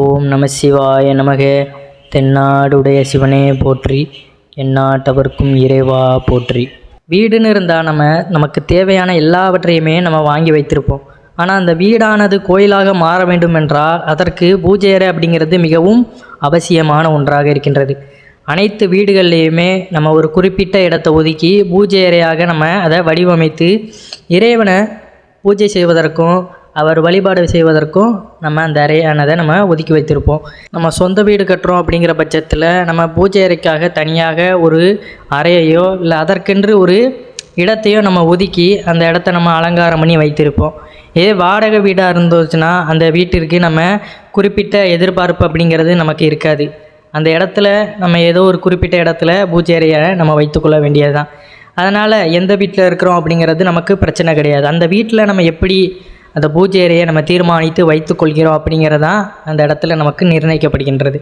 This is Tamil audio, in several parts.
ஓம் நம சிவாய நமக. தென்னாடுடைய சிவனே போற்றி, எந்நாட்டவர்க்கும் இறைவா போற்றி. வீடுன்னு இருந்தால் நமக்கு தேவையான எல்லாவற்றையுமே நம்ம வாங்கி வைத்திருப்போம். ஆனால் அந்த வீடானது கோயிலாக மாற வேண்டும் என்றால் அதற்கு பூஜை அறை அப்படிங்கிறது மிகவும் அவசியமான ஒன்றாக இருக்கின்றது. அனைத்து வீடுகள்லேயுமே நம்ம ஒரு குறிப்பிட்ட இடத்தை ஒதுக்கி பூஜை அறையாக நம்ம அதை வடிவமைத்து இறைவனை பூஜை செய்வதற்கும் அவர் வழிபாடு செய்வதற்கும் நம்ம அந்த அறையானதை நம்ம ஒதுக்கி வைத்திருப்போம். நம்ம சொந்த வீடு கட்டுறோம் அப்படிங்கிற பட்சத்தில் நம்ம பூஜை அறைக்காக தனியாக ஒரு அறையையோ இல்லை அதற்கென்று ஒரு இடத்தையோ நம்ம ஒதுக்கி அந்த இடத்த நம்ம அலங்காரம் பண்ணி வைத்திருப்போம். இதே வாடகை வீடாக இருந்துச்சுன்னா அந்த வீட்டிற்கு நம்ம குறிப்பிட்ட எதிர்பார்ப்பு அப்படிங்கிறது நமக்கு இருக்காது. அந்த இடத்துல நம்ம ஏதோ ஒரு குறிப்பிட்ட இடத்துல பூஜை அறையை நம்ம வைத்துக்கொள்ள வேண்டியது தான். அதனால் எந்த வீட்டில் இருக்கிறோம் அப்படிங்கிறது நமக்கு பிரச்சனை கிடையாது. அந்த வீட்டில் நம்ம எப்படி அந்த பூஜை அறையை நம்ம தீர்மானித்து வைத்து கொள்கிறோம் அப்படிங்கிறதான் அந்த இடத்துல நமக்கு நிர்ணயிக்கப்படுகின்றது.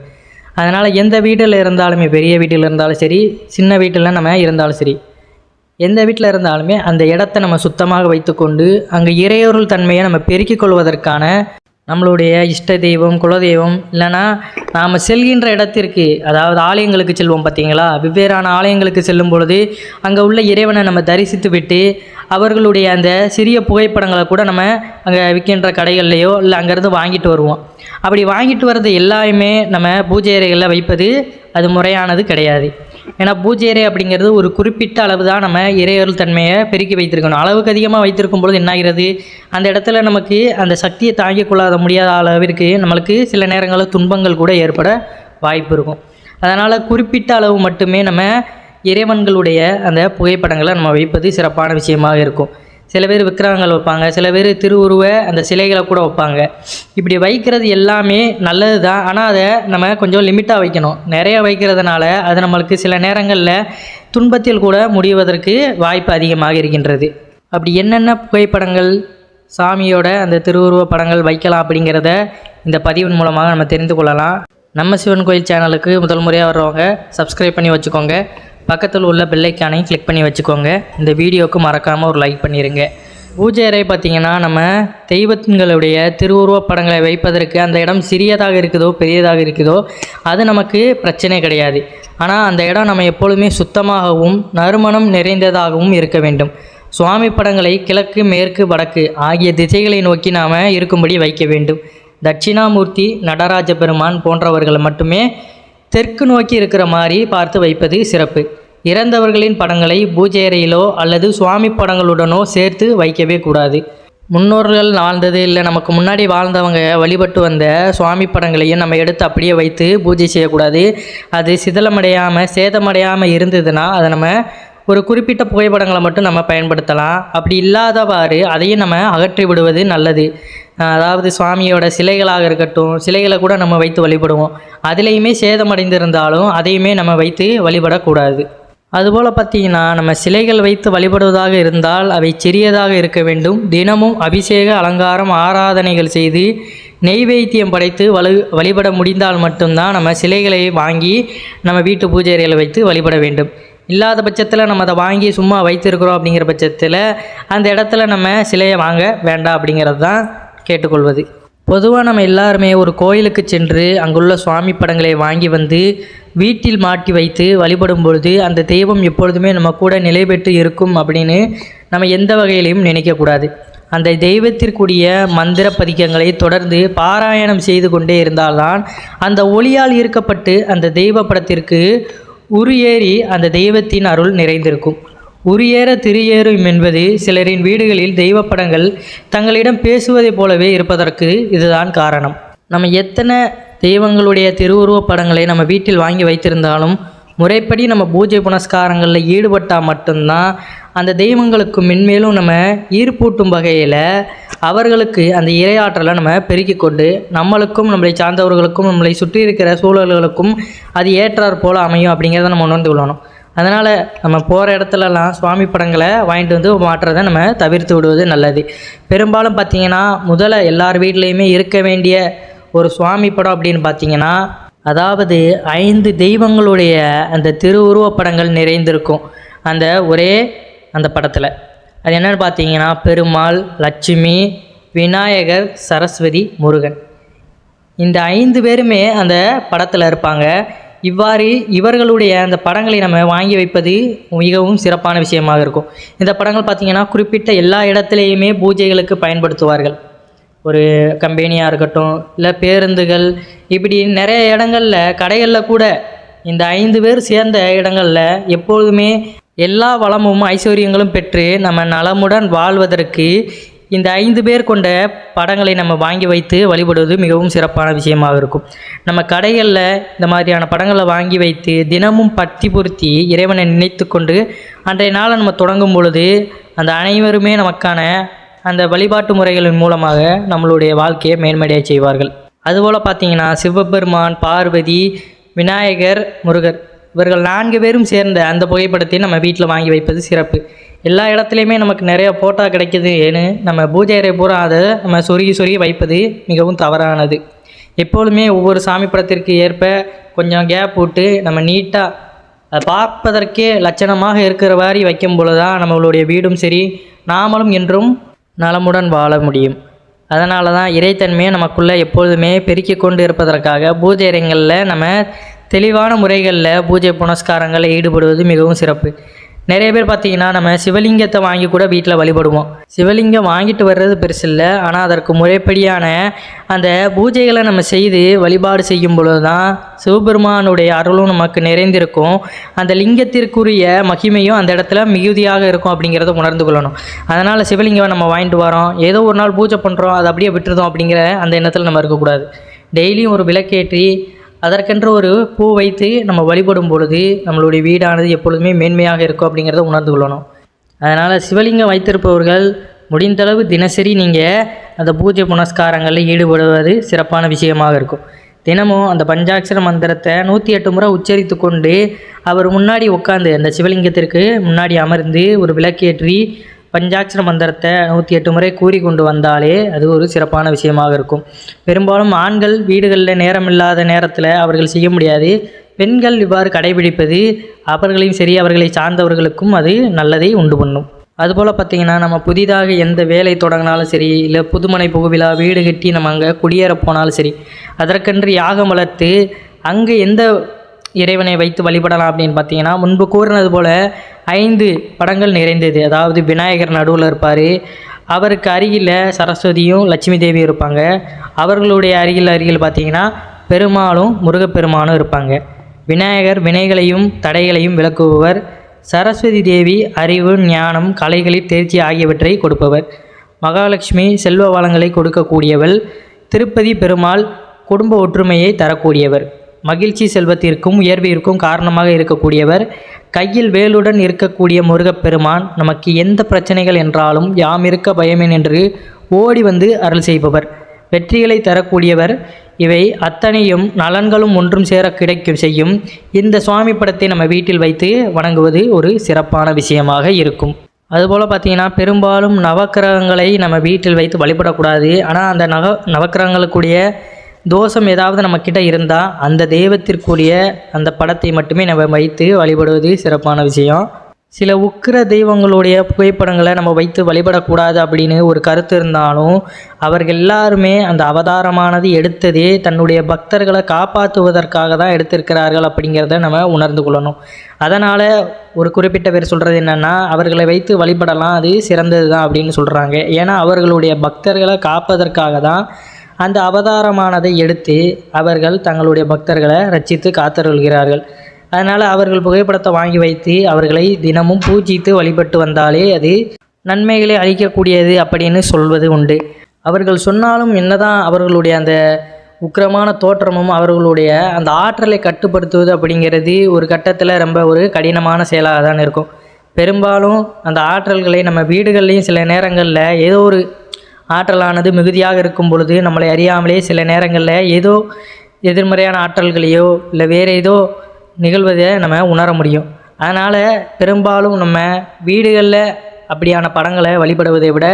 அதனால் எந்த வீட்டில் இருந்தாலுமே, பெரிய வீட்டில் இருந்தாலும் சரி, சின்ன வீட்டில் நம்ம இருந்தாலும் சரி, எந்த வீட்டில் இருந்தாலுமே அந்த இடத்த நம்ம சுத்தமாக வைத்துக்கொண்டு அங்கே இறையொருள் தன்மையை நம்ம பெருக்கிக் கொள்வதற்கான நம்மளுடைய இஷ்ட தெய்வம், குலதெய்வம், இல்லைனா நாம் செல்கின்ற இடத்திற்கு, அதாவது ஆலயங்களுக்கு செல்வோம் பார்த்தீங்களா, வெவ்வேறான ஆலயங்களுக்கு செல்லும் பொழுது அங்கே உள்ள இறைவனை நம்ம தரிசித்து விட்டு அவர்களுடைய அந்த சிறிய புகைப்படங்களை கூட நம்ம அங்கே விற்கின்ற கடைகள்லையோ இல்லை அங்கேருந்து வாங்கிட்டு வருவோம். அப்படி வாங்கிட்டு வர்றது எல்லாமே நம்ம பூஜை அறைகளில் வைப்பது அது முறையானது கிடையாது. ஏன்னா பூஜை அறை அப்படிங்கிறது ஒரு குறிப்பிட்ட அளவு தான் நம்ம இறையொருள் தன்மையை பெருக்கி வைத்திருக்கணும். அளவுக்கு அதிகமாக வைத்திருக்கும் பொழுது என்னாகிறது, அந்த இடத்துல நமக்கு அந்த சக்தியை தாங்கிக் கொள்ளாத முடியாத அளவிற்கு நம்மளுக்கு சில நேரங்களில் துன்பங்கள் கூட ஏற்பட வாய்ப்பு இருக்கும். அதனால் குறிப்பிட்ட அளவு மட்டுமே நம்ம இறைவன்களுடைய அந்த புகைப்படங்களை நம்ம வைப்பது சிறப்பான விஷயமாக இருக்கும். சில பேர் விக்கிரகங்கள் வைப்பாங்க, சில பேர் திருவுருவ அந்த சிலைகளை கூட வைப்பாங்க. இப்படி வைக்கிறது எல்லாமே நல்லது தான். ஆனால் அதை நம்ம கொஞ்சம் லிமிட்டாக வைக்கணும். நிறைய வைக்கிறதுனால அது நம்மளுக்கு சில நேரங்களில் துன்பத்தில் கூட முடிவதற்கு வாய்ப்பு அதிகமாக இருக்கின்றது. அப்படி என்னென்ன புகைப்படங்கள், சாமியோட அந்த திருவுருவ படங்கள் வைக்கலாம் அப்படிங்கிறத இந்த பதிவின் மூலமாக நம்ம தெரிந்து கொள்ளலாம். நம்ம சிவன் கோயில் சேனலுக்கு முதல் முறையாக வர்றவங்க சப்ஸ்கிரைப் பண்ணி வச்சுக்கோங்க. பக்கத்தில் உள்ள பெல்லைக்கானையும் கிளிக் பண்ணி வச்சுக்கோங்க. இந்த வீடியோவுக்கு மறக்காமல் ஒரு லைக் பண்ணிடுங்க. பூஜை அறை பார்த்திங்கன்னா, நம்ம தெய்வங்களுடைய திருவுருவப் படங்களை வைப்பதற்கு அந்த இடம் சிறியதாக இருக்குதோ பெரியதாக இருக்குதோ அது நமக்கு பிரச்சனை கிடையாது. ஆனால் அந்த இடம் நம்ம எப்பொழுதுமே சுத்தமாகவும் நறுமணம் நிறைந்ததாகவும் இருக்க வேண்டும். சுவாமி படங்களை கிழக்கு, மேற்கு, வடக்கு ஆகிய திசைகளை நோக்கி நாம் இருக்கும்படி வைக்க வேண்டும். தட்சிணாமூர்த்தி, நடராஜ பெருமான் போன்றவர்களை மட்டுமே தெற்கு நோக்கி இருக்கிற மாதிரி பார்த்து வைப்பது சிறப்பு. இறந்தவர்களின் படங்களை பூஜை அறையிலோ அல்லது சுவாமி படங்களுடனோ சேர்த்து வைக்கவே கூடாது. முன்னோர்கள் வாழ்ந்தது இல்லை நமக்கு முன்னாடி வாழ்ந்தவங்க வழிபட்டு வந்த சுவாமி படங்களையும் நம்ம எடுத்து அப்படியே வைத்து பூஜை செய்யக்கூடாது. அது சிதலமடையாமல் சேதமடையாமல் இருந்ததுன்னா அதை நம்ம ஒரு குறிப்பிட்ட புகைப்படங்களை மட்டும் நம்ம பயன்படுத்தலாம். அப்படி இல்லாதவாறு அதையும் நம்ம அகற்றி விடுவது நல்லது. அதாவது சுவாமியோட சிலைகளாக இருக்கட்டும், சிலைகளை கூட நம்ம வைத்து வழிபடுவோம். அதிலையுமே சேதமடைந்திருந்தாலும் அதையுமே நம்ம வைத்து வழிபடக்கூடாது. அதுபோல் பார்த்திங்கன்னா, நம்ம சிலைகள் வைத்து வழிபடுவதாக இருந்தால் அவை சிறியதாக இருக்க வேண்டும். தினமும் அபிஷேக, அலங்காரம், ஆராதனைகள் செய்து நெய்வேத்தியம் படைத்து வழிபட முடிந்தால் மட்டும்தான் நம்ம சிலைகளை வாங்கி நம்ம வீட்டு பூஜை அறையில் வைத்து வழிபட வேண்டும். இல்லாத பட்சத்தில் நம்ம அதை வாங்கி சும்மா வைத்திருக்கிறோம் அப்படிங்கிற பட்சத்தில் அந்த இடத்துல நம்ம சிலையை வாங்க வேண்டாம் அப்படிங்கிறது தான் கேட்டுக்கொள்வது. பொதுவாக நம்ம எல்லாருமே ஒரு கோயிலுக்கு சென்று அங்குள்ள சுவாமி படங்களை வாங்கி வந்து வீட்டில் மாட்டி வைத்து வழிபடும் பொழுது அந்த தெய்வம் எப்பொழுதுமே நம்ம கூட நிலை பெற்று இருக்கும் அப்படின்னு நம்ம எந்த வகையிலையும் நினைக்கக்கூடாது. அந்த தெய்வத்திற்குரிய மந்திர பதிக்கங்களை தொடர்ந்து பாராயணம் செய்து கொண்டே இருந்தால்தான் அந்த ஒளியால் ஈர்க்கப்பட்டு அந்த தெய்வ படத்திற்கு உரியேறி அந்த தெய்வத்தின் அருள் நிறைந்திருக்கும். உரியேற திரியேறும் என்பது சிலரின் வீடுகளில் தெய்வப்படங்கள் தங்களிடம் பேசுவதை போலவே இருப்பதற்கு இதுதான் காரணம். நம்ம எத்தனை தெய்வங்களுடைய திருவுருவப் படங்களை நம்ம வீட்டில் வாங்கி வைத்திருந்தாலும் முறைப்படி நம்ம பூஜை புனஸ்காரங்களில் ஈடுபட்டால் மட்டும்தான் அந்த தெய்வங்களுக்கு மென்மேலும் நம்ம ஈர்ப்பூட்டும் வகையில் அவர்களுக்கு அந்த இறையாற்றலை நம்ம பெருக்கிக் கொண்டு நம்மளுக்கும் நம்மளை சார்ந்தவர்களுக்கும் நம்மளை சுற்றி இருக்கிற சூழல்களுக்கும் அது ஏற்றாற் போல் அமையும் அப்படிங்கிறத நம்ம உணர்ந்து கொள்ளணும். அதனால் நம்ம போகிற இடத்துலலாம் சுவாமி படங்களை வாங்கிட்டு வந்து மாற்றுறதை நம்ம தவிர்த்து விடுவது நல்லது. பெரும்பாலும் பார்த்திங்கன்னா, முதல்ல எல்லார் வீட்லேயுமே இருக்க வேண்டிய ஒரு சுவாமி படம் அப்படின்னு பார்த்திங்கன்னா, அதாவது 5 தெய்வங்களுடைய அந்த திருவுருவப் படங்கள் நிறைந்திருக்கும் அந்த ஒரே அந்த படத்தில். அது என்னென்னு பார்த்தீங்கன்னா, பெருமாள், லட்சுமி, விநாயகர், சரஸ்வதி, முருகன். இந்த 5 பேருமே அந்த படத்தில் இருப்பாங்க. இவ்வாறு இவர்களுடைய அந்த படங்களை நம்ம வாங்கி வைப்பது மிகவும் சிறப்பான விஷயமாக இருக்கும். இந்த படங்கள் பார்த்திங்கன்னா குறிப்பிட்ட எல்லா இடத்துலையுமே பூஜைகளுக்கு பயன்படுத்துவார்கள். ஒரு கம்பெனியாக இருக்கட்டும், இல்லை பேருந்துகள், இப்படி நிறைய இடங்களில் கடைகளில் கூட இந்த 5 பேர் சேர்ந்த இடங்களில் எப்பொழுதுமே எல்லா வளமும் ஐஸ்வர்யங்களும் பெற்று நம்ம நலமுடன் வாழ்வதற்கு இந்த 5 பேர் கொண்ட படங்களை நம்ம வாங்கி வைத்து வழிபடுவது மிகவும் சிறப்பான விஷயமாக இருக்கும். நம்ம கடைகளில் இந்த மாதிரியான படங்களை வாங்கி வைத்து தினமும் பத்தி பொருத்தி இறைவனை நினைத்து கொண்டு அன்றைய நாளை நம்ம தொடங்கும் பொழுது அந்த அனைவருமே நமக்கான அந்த வழிபாட்டு முறைகளின் மூலமாக நம்மளுடைய வாழ்க்கையை மேன்மையடைய செய்வார்கள். அதுபோல் பார்த்திங்கன்னா சிவபெருமான், பார்வதி, விநாயகர், முருகர் இவர்கள் 4 பேரும் சேர்ந்த அந்த புகைப்படத்தை நம்ம வீட்டில் வாங்கி வைப்பது சிறப்பு. எல்லா இடத்துலையுமே நமக்கு நிறைய ஃபோட்டோ கிடைக்கிது ஏன்னு நம்ம பூஜை அறை பூரா அதை நம்ம சொருகி வைப்பது மிகவும் தவறானது. எப்பொழுதுமே ஒவ்வொரு சாமி படத்திற்கு ஏற்ப கொஞ்சம் கேப் விட்டு நம்ம நீட்டாக அதை பார்ப்பதற்கே லட்சணமாக இருக்கிற மாதிரி வைக்கும் பொழுது தான் நம்மளுடைய வீடும் சரி, நாமளும் என்றும் நலமுடன் வாழ முடியும். அதனால தான் இறைத்தன்மையை நமக்குள்ளே எப்பொழுதுமே பெருக்கி கொண்டு இருப்பதற்காக பூஜை அறைகளில் நம்ம தெளிவான முறைகளில் பூஜை புனஸ்காரங்களில் ஈடுபடுவது மிகவும் சிறப்பு. நிறைய பேர் பார்த்திங்கன்னா நம்ம சிவலிங்கத்தை வாங்கி கூட வீட்டில் வழிபடுவோம். சிவலிங்கம் வாங்கிட்டு வர்றது பெருசு இல்லை, ஆனால் அதற்கு முறைப்படியான அந்த பூஜைகளை நம்ம செய்து வழிபாடு செய்யும் பொழுது தான் சிவபெருமானுடைய அருளும் நமக்கு நிறைந்திருக்கும். அந்த லிங்கத்திற்குரிய மகிமையும் அந்த இடத்துல மிகுதியாக இருக்கும் அப்படிங்கிறத உணர்ந்து கொள்ளணும். அதனால் சிவலிங்கம் நம்ம வாங்கிட்டு வரோம், ஏதோ ஒரு நாள் பூஜை பண்ணுறோம், அதை அப்படியே விட்டுருதோம் அப்படிங்கிற அந்த எண்ணத்தில் நம்ம இருக்கக்கூடாது. டெய்லியும் ஒரு விளக்கேற்றி அதற்கென்று ஒரு பூ வைத்து நம்ம வழிபடும் பொழுது நம்மளுடைய வீடானது எப்பொழுதுமே மேன்மையாக இருக்கும் அப்படிங்கிறத உணர்ந்து கொள்ளணும். அதனால் சிவலிங்கம் வைத்திருப்பவர்கள் முடிந்தளவு தினசரி நீங்கள் அந்த பூஜை புனஸ்காரங்களில் ஈடுபடுவது சிறப்பான விஷயமாக இருக்கும். தினமும் அந்த பஞ்சாட்சர மந்திரத்தை 108 முறை உச்சரித்து கொண்டு அவர் முன்னாடி உட்காந்து அந்த சிவலிங்கத்திற்கு முன்னாடி அமர்ந்து ஒரு விளக்கேற்றி பஞ்சாட்சர மந்திரத்தை 108 முறை கூறி கொண்டு வந்தாலே அது ஒரு சிறப்பான விஷயமாக இருக்கும். பெரும்பாலும் ஆண்கள் வீடுகளில் நேரமில்லாத நேரத்தில் அவர்கள் செய்ய முடியாது. பெண்கள் இவ்வாறு கடைபிடிப்பது அவர்களையும் சரி அவர்களை சார்ந்தவர்களுக்கும் அது நல்லதை உண்டு பண்ணும். அதுபோல் பார்த்திங்கன்னா நம்ம புதிதாக எந்த வேலை தொடங்கினாலும் சரி, இல்லை புதுமனை புகுவிழா வீடு கட்டி நம்ம அங்கே குடியேற போனாலும் சரி, அதற்கென்று யாகம் வளர்த்து அங்கே எந்த இறைவனை வைத்து வழிபடலாம் அப்படின்னு பார்த்தீங்கன்னா முன்பு கூறினது போல் 5 படங்கள் நிறைந்தது. அதாவது விநாயகர் நடுவில் இருப்பார், அவருக்கு அருகில் சரஸ்வதியும் லட்சுமி தேவியும் இருப்பாங்க. அவர்களுடைய அருகில் பார்த்திங்கன்னா பெருமாளும் முருகப்பெருமானும் இருப்பாங்க. விநாயகர் வினைகளையும் தடைகளையும் விளக்குபவர், சரஸ்வதி தேவி அறிவு, ஞானம், கலைகளில் தேர்ச்சி ஆகியவற்றை கொடுப்பவர், மகாலட்சுமி செல்வ வளங்களை கொடுக்கக்கூடியவள், திருப்பதி பெருமாள் குடும்ப ஒற்றுமையை தரக்கூடியவர், மகிழ்ச்சி செல்வத்திற்கும் உயர்விற்கும் காரணமாக இருக்கக்கூடியவர், கையில் வேலுடன் இருக்கக்கூடிய முருகப்பெருமான் நமக்கு எந்த பிரச்சனைகள் என்றாலும் யாம் இருக்க பயமேன் என்று ஓடி வந்து அருள் செய்பவர், வெற்றிகளை தரக்கூடியவர். இவை அத்தனையும் நலன்களும் ஒன்றும் சேர கிடைக்கும் செய்யும் இந்த சுவாமி படத்தை நம்ம வீட்டில் வைத்து வணங்குவது ஒரு சிறப்பான விஷயமாக இருக்கும். அதுபோல் பார்த்திங்கன்னா பெரும்பாலும் நவக்கிரகங்களை நம்ம வீட்டில் வைத்து வழிபடக்கூடாது. ஆனால் அந்த நவக்கிரகங்களுக்குரிய தோஷம் ஏதாவது நம்மக்கிட்ட இருந்தால் அந்த தெய்வத்திற்குரிய அந்த படத்தை மட்டுமே நம்ம வைத்து வழிபடுவது சிறப்பான விஷயம். சில உக்கிர தெய்வங்களுடைய புகைப்படங்களை நம்ம வைத்து வழிபடக்கூடாது அப்படின்னு ஒரு கருத்து இருந்தாலும் அவர்கள் எல்லாருமே அந்த அவதாரமானது எடுத்ததே தன்னுடைய பக்தர்களை காப்பாற்றுவதற்காக தான் எடுத்திருக்கிறார்கள் அப்படிங்கிறத நம்ம உணர்ந்து கொள்ளணும். அதனால் ஒரு குறிப்பிட்ட பேர் சொல்கிறது என்னென்னா அவர்களை வைத்து வழிபடலாம், அது சிறந்தது தான் அப்படின்னு சொல்கிறாங்க. ஏன்னா அவர்களுடைய பக்தர்களை காப்பதற்காக தான் அந்த அவதாரமானதை எடுத்து அவர்கள் தங்களுடைய பக்தர்களை ரட்சித்து காத்தருள்கிறார்கள். அதனால் அவர்கள் புகைப்படத்தை வாங்கி வைத்து அவர்களை தினமும் பூஜித்து வழிபட்டு வந்தாலே அது நன்மைகளை அளிக்கக்கூடியது அப்படின்னு சொல்வது உண்டு. அவர்கள் சொன்னாலும் என்னதான் அவர்களுடைய அந்த உக்கிரமான தோற்றமும் அவர்களுடைய அந்த ஆற்றலை கட்டுப்படுத்துவது அப்படிங்கிறது ஒரு கட்டத்தில் ரொம்ப ஒரு கடினமான செயலாக தான் இருக்கும். பெரும்பாலும் அந்த ஆற்றல்களை நம்ம வீடுகள்லேயும் சில நேரங்களில் ஏதோ ஒரு ஆற்றலானது மிகுதியாக இருக்கும் பொழுது நம்மளை அறியாமலே சில நேரங்களில் ஏதோ எதிர்மறையான ஆற்றல்களையோ இல்லை வேறு ஏதோ நிகழ்வதை நம்ம உணர முடியும். அதனால் பெரும்பாலும் நம்ம வீடுகளில் அப்படியான படங்களை வழிபடுவதை விட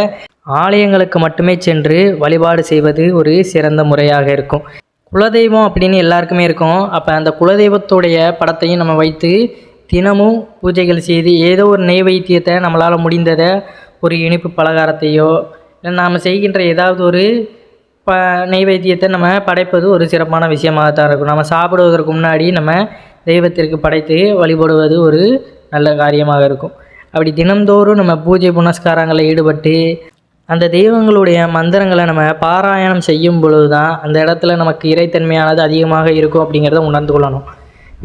ஆலயங்களுக்கு மட்டுமே சென்று வழிபாடு செய்வது ஒரு சிறந்த முறையாக இருக்கும். குலதெய்வம் அப்படின்னு எல்லாருக்குமே இருக்கும். அப்போ அந்த குலதெய்வத்துடைய படத்தையும் நம்ம வைத்து தினமும் பூஜைகள் செய்து ஏதோ ஒரு நெய்வேத்தியத்தை நம்மளால் முடிந்ததை ஒரு இனிப்பு பலகாரத்தையோ இல்லை நாம் செய்கின்ற ஏதாவது ஒரு நெய்வேத்தியத்தை நம்ம படைப்பது ஒரு சிறப்பான விஷயமாக தான் இருக்கும். நம்ம சாப்பிடுவதற்கு முன்னாடி நம்ம தெய்வத்திற்கு படைத்து வழிபடுவது ஒரு நல்ல காரியமாக இருக்கும். அப்படி தினந்தோறும் நம்ம பூஜை புனஸ்காரங்களில் ஈடுபட்டு அந்த தெய்வங்களுடைய மந்திரங்களை நம்ம பாராயணம் செய்யும் பொழுது தான் அந்த இடத்துல நமக்கு இறைத்தன்மையானது அதிகமாக இருக்கும் அப்படிங்கிறத உணர்ந்து கொள்ளணும்.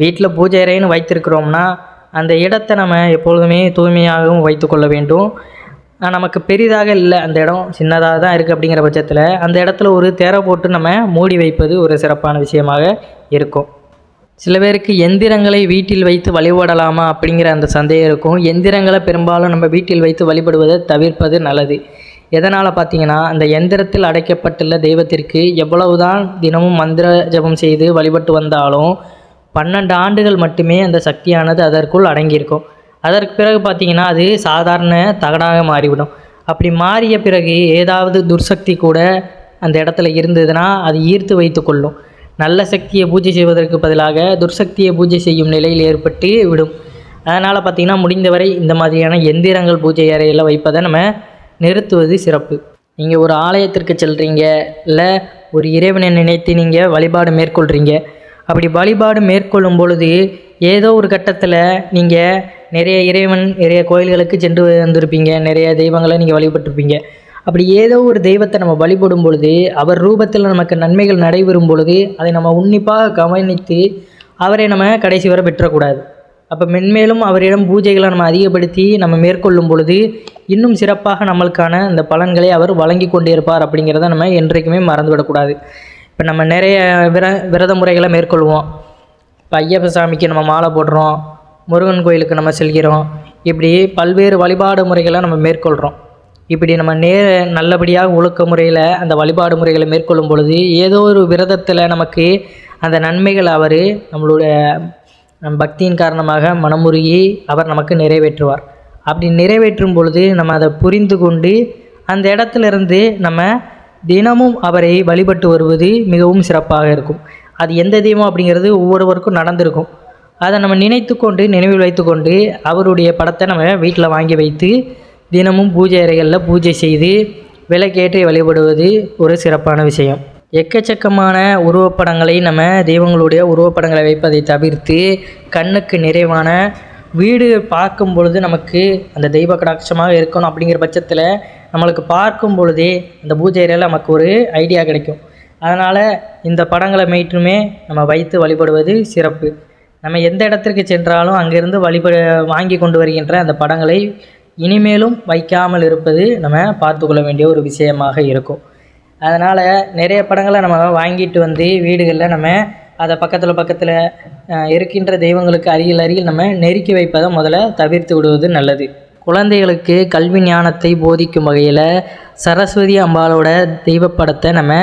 வீட்டில் பூஜை அறைன்னு வைத்திருக்கிறோம்னா அந்த இடத்தை நம்ம எப்பொழுதுமே தூய்மையாகவும் வைத்து கொள்ள வேண்டும். நமக்கு பெரிதாக இல்லை, அந்த இடம் சின்னதாக தான் இருக்குது அப்படிங்கிற பட்சத்தில் அந்த இடத்துல ஒரு திரை போட்டு நம்ம மூடி வைப்பது ஒரு சிறப்பான விஷயமாக இருக்கும். சில பேருக்கு எந்திரங்களை வீட்டில் வைத்து வழிபடலாமா அப்படிங்கிற அந்த சந்தேகம் இருக்கும். எந்திரங்களை பெரும்பாலும் நம்ம வீட்டில் வைத்து வழிபடுவதை தவிர்ப்பது நல்லது. எதனால் பார்த்தீங்கன்னா, அந்த எந்திரத்தில் அடைக்கப்பட்டுள்ள தெய்வத்திற்கு எவ்வளவுதான் தினமும் மந்திர ஜபம் செய்து வழிபட்டு வந்தாலும் 12 ஆண்டுகள் மட்டுமே அந்த சக்தியானது அதற்குள் அடங்கியிருக்கும். அதற்கு பிறகு பார்த்திங்கன்னா அது சாதாரண தகடாக மாறிவிடும். அப்படி மாறிய பிறகு ஏதாவது துர்சக்தி கூட அந்த இடத்துல இருந்ததுன்னா அது ஈர்த்து வைத்து கொள்ளும். நல்ல சக்தியை பூஜை செய்வதற்கு பதிலாக துர்சக்தியை பூஜை செய்யும் நிலையில் ஏற்பட்டு விடும். அதனால் பார்த்திங்கன்னா முடிந்தவரை இந்த மாதிரியான எந்திரங்கள் பூஜை அறையில் வைப்பதை நம்ம நிறுத்துவது சிறப்பு. நீங்கள் ஒரு ஆலயத்திற்கு செல்கிறீங்க, இல்லை ஒரு இறைவனை நினைத்து நீங்கள் வழிபாடு மேற்கொள்கிறீங்க. அப்படி வழிபாடு மேற்கொள்ளும் பொழுது ஏதோ ஒரு கட்டத்தில் நீங்கள் நிறைய கோயில்களுக்கு சென்று வந்திருப்பீங்க, நிறைய தெய்வங்களை நீங்கள் வழிபட்டிருப்பீங்க. அப்படி ஏதோ ஒரு தெய்வத்தை நம்ம வழிபடும் பொழுது அவர் ரூபத்தில் நமக்கு நன்மைகள் நடைபெறும் பொழுது அதை நம்ம உன்னிப்பாக கவனித்து அவரை நம்ம கடைசி வரை பெற்றக்கூடாது. அப்போ மென்மேலும் அவரிடம் பூஜைகளை நம்ம அதிகப்படுத்தி நம்ம மேற்கொள்ளும் பொழுது இன்னும் சிறப்பாக நம்மளுக்கான அந்த பலன்களை அவர் வழங்கி கொண்டே இருப்பார் அப்படிங்கிறத நம்ம என்றைக்குமே மறந்துவிடக்கூடாது. இப்போ நம்ம நிறைய விரத முறைகளை மேற்கொள்வோம். இப்போ ஐயப்ப சாமிக்கு நம்ம மாலை போடுறோம், முருகன் கோயிலுக்கு நம்ம செல்கிறோம், இப்படி பல்வேறு வழிபாடு முறைகளை நம்ம மேற்கொள்கிறோம். இப்படி நம்ம நல்லபடியாக ஒழுக்க முறையில் அந்த வழிபாடு முறைகளை மேற்கொள்ளும் பொழுது ஏதோ ஒரு விரதத்தில் நமக்கு அந்த நன்மைகள் அவர் நம்மளுடைய பக்தியின் காரணமாக மனமுருகி அவர் நமக்கு நிறைவேற்றுவார். அப்படி நிறைவேற்றும் பொழுது நம்ம அதை புரிந்து கொண்டு அந்த இடத்துலேருந்து நம்ம தினமும் அவரை வழிபட்டு வருவது மிகவும் சிறப்பாக இருக்கும். அது எந்த தெய்வம் அப்படிங்கிறது ஒவ்வொருவருக்கும் நடந்திருக்கும். அதை நம்ம நினைவில் வைத்து கொண்டு அவருடைய படத்தை நம்ம வீட்டில் வாங்கி வைத்து தினமும் பூஜை அறைகளில் பூஜை செய்து விளக்கேற்றி வழிபடுவது ஒரு சிறப்பான விஷயம். எக்கச்சக்கமான உருவப்படங்களை நம்ம தெய்வங்களுடைய உருவப்படங்களை வைப்பதை தவிர்த்து கண்ணுக்கு நிறைவான வீடு பார்க்கும் பொழுது நமக்கு அந்த தெய்வ கடாட்சமாக இருக்கணும் அப்படிங்கிற பட்சத்தில் நம்மளுக்கு பார்க்கும் பொழுதே அந்த பூஜை அறையில் நமக்கு ஒரு ஐடியா கிடைக்கும். அதனால் இந்த படங்களை மட்டுமே நம்ம வைத்து வழிபடுவது சிறப்பு. நம்ம எந்த இடத்திற்கு சென்றாலும் அங்கேருந்து வாங்கி கொண்டு வருகின்ற அந்த படங்களை இனிமேலும் வைக்காமல் இருப்பது நம்ம பார்த்து கொள்ள வேண்டிய ஒரு விஷயமாக இருக்கும். அதனால் நிறைய படங்களை நம்ம வாங்கிட்டு வந்து வீடுகளில் நம்ம அதை பக்கத்தில் இருக்கின்ற தெய்வங்களுக்கு அருகில் நம்ம நெருக்கி வைப்பதை முதல்ல தவிர்த்து விடுவது நல்லது. குழந்தைகளுக்கு கல்வி ஞானத்தை போதிக்கும் வகையில் சரஸ்வதி அம்பாளோட தெய்வப்படத்தை நம்ம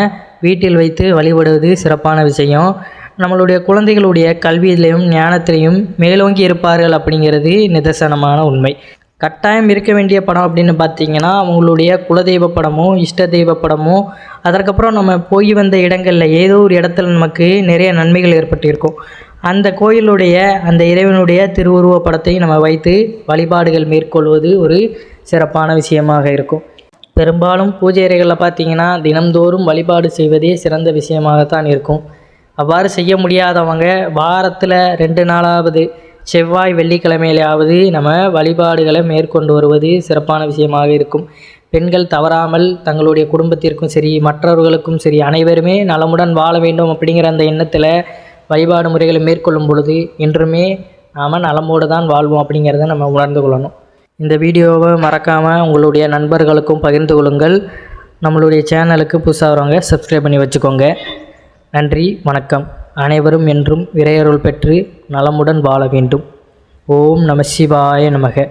வீட்டில் வைத்து வழிபடுவது சிறப்பான விஷயம். நம்மளுடைய குழந்தைகளுடைய கல்வியிலையும் ஞானத்திலையும் மேலோங்கி இருப்பார்கள் அப்படிங்கிறது நிதர்சனமான உண்மை. கட்டாயம் இருக்க வேண்டிய படம் அப்படின்னு பார்த்திங்கன்னா அவங்களுடைய குலதெய்வ படமோ இஷ்ட தெய்வ படமோ, அதற்கப்புறம் நம்ம போய் வந்த இடங்களில் ஏதோ ஒரு இடத்துல நமக்கு நிறைய நன்மைகள் ஏற்பட்டிருக்கும். அந்த கோயிலுடைய அந்த இறைவனுடைய திருவுருவ படத்தை நம்ம வைத்து வழிபாடுகள் மேற்கொள்வது ஒரு சிறப்பான விஷயமாக இருக்கும். பெரும்பாலும் பூஜை அறைகளில் பார்த்திங்கன்னா தினம்தோறும் வழிபாடு செய்வதே சிறந்த விஷயமாகத்தான் இருக்கும். அவ்வாறு செய்ய முடியாதவங்க வாரத்தில் 2 நாளாவது செவ்வாய் வெள்ளிக்கிழமையிலாவது நம்ம வழிபாடுகளை மேற்கொண்டு வருவது சிறப்பான விஷயமாக இருக்கும். பெண்கள் தவறாமல் தங்களுடைய குடும்பத்திற்கும் சரி மற்றவர்களுக்கும் சரி அனைவருமே நலமுடன் வாழ வேண்டும் அப்படிங்கிற அந்த எண்ணத்தில் வழிபாடு முறைகளை மேற்கொள்ளும் பொழுது என்றுமே நாம் நலமோடு தான் வாழ்வோம் அப்படிங்கிறத நம்ம உணர்ந்து கொள்ளணும். இந்த வீடியோவை மறக்காமல் உங்களுடைய நண்பர்களுக்கும் பகிர்ந்து கொள்ளுங்கள். நம்மளுடைய சேனலுக்கு புதுசாக வரவங்க சப்ஸ்கிரைப் பண்ணி வச்சுக்கோங்க. நன்றி, வணக்கம். அனைவரும் என்றும் இறையருள் பெற்று நலமுடன் வாழ வேண்டும். ஓம் நம சிவாய நமக.